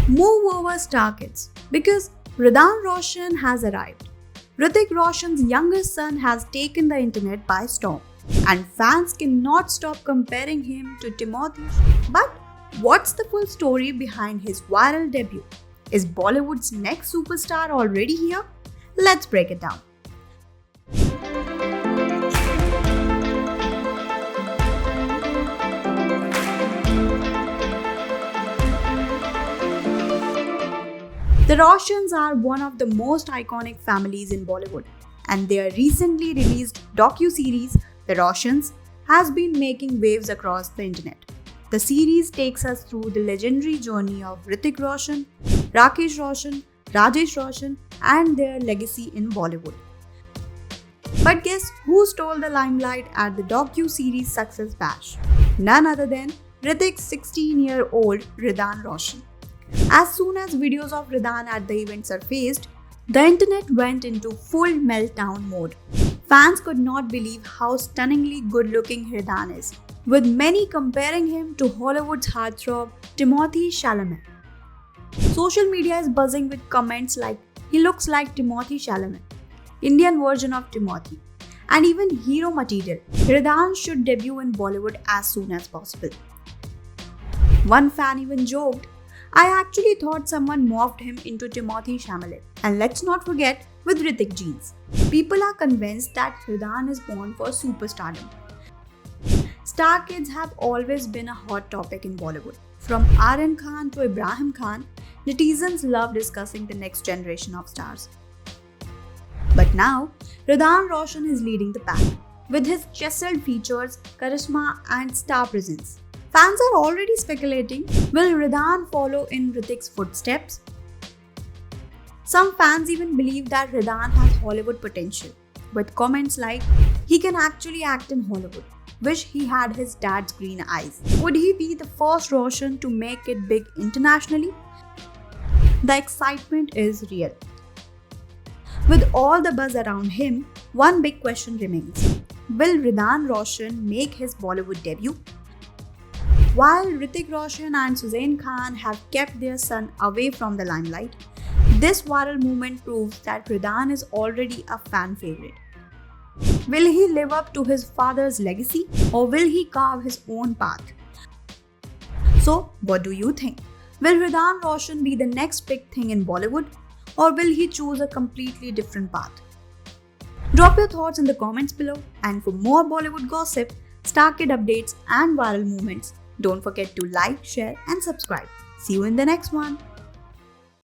Move over Star Kids because Ridan Roshan has arrived. Hrithik Roshan's youngest son has taken the internet by storm, and fans cannot stop comparing him to Timothy. But what's the full story behind his viral debut? Is Bollywood's next superstar already here? Let's break it down. The Roshans are one of the most iconic families in Bollywood, and their recently released docu-series, The Roshans, has been making waves across the internet. The series takes us through the legendary journey of Hrithik Roshan, Rakesh Roshan, Rajesh Roshan, and their legacy in Bollywood. But guess who stole the limelight at the docu-series Success Bash? None other than Hrithik's 16-year-old Ridan Roshan. As soon as videos of Ridan at the event surfaced, the internet went into full meltdown mode. Fans could not believe how stunningly good-looking Ridan is, with many comparing him to Hollywood's heartthrob Timothée Chalamet. Social media is buzzing with comments like, "He looks like Timothée Chalamet, Indian version of Timothy," and even hero material. Ridan should debut in Bollywood as soon as possible. One fan even joked, "I actually thought someone morphed him into Timothée Chalamet." And let's not forget with Hrithik genes. People are convinced that Ridan is born for superstardom. Star kids have always been a hot topic in Bollywood. From Aryan Khan to Ibrahim Khan, netizens love discussing the next generation of stars. But now, Ridan Roshan is leading the pack with his chiseled features, charisma, and star presence. Fans are already speculating, will Ridan follow in Hrithik's footsteps? Some fans even believe that Ridan has Hollywood potential, with comments like, "He can actually act in Hollywood. Wish he had his dad's green eyes." Would he be the first Roshan to make it big internationally? The excitement is real. With all the buzz around him, one big question remains. Will Ridan Roshan make his Bollywood debut? While Hrithik Roshan and Suzanne Khan have kept their son away from the limelight, this viral movement proves that Ridan is already a fan favorite. Will he live up to his father's legacy, or will he carve his own path? So, what do you think? Will Ridan Roshan be the next big thing in Bollywood, or will he choose a completely different path? Drop your thoughts in the comments below, and for more Bollywood gossip, Star Kid updates, and viral movements, don't forget to like, share, and subscribe. See you in the next one.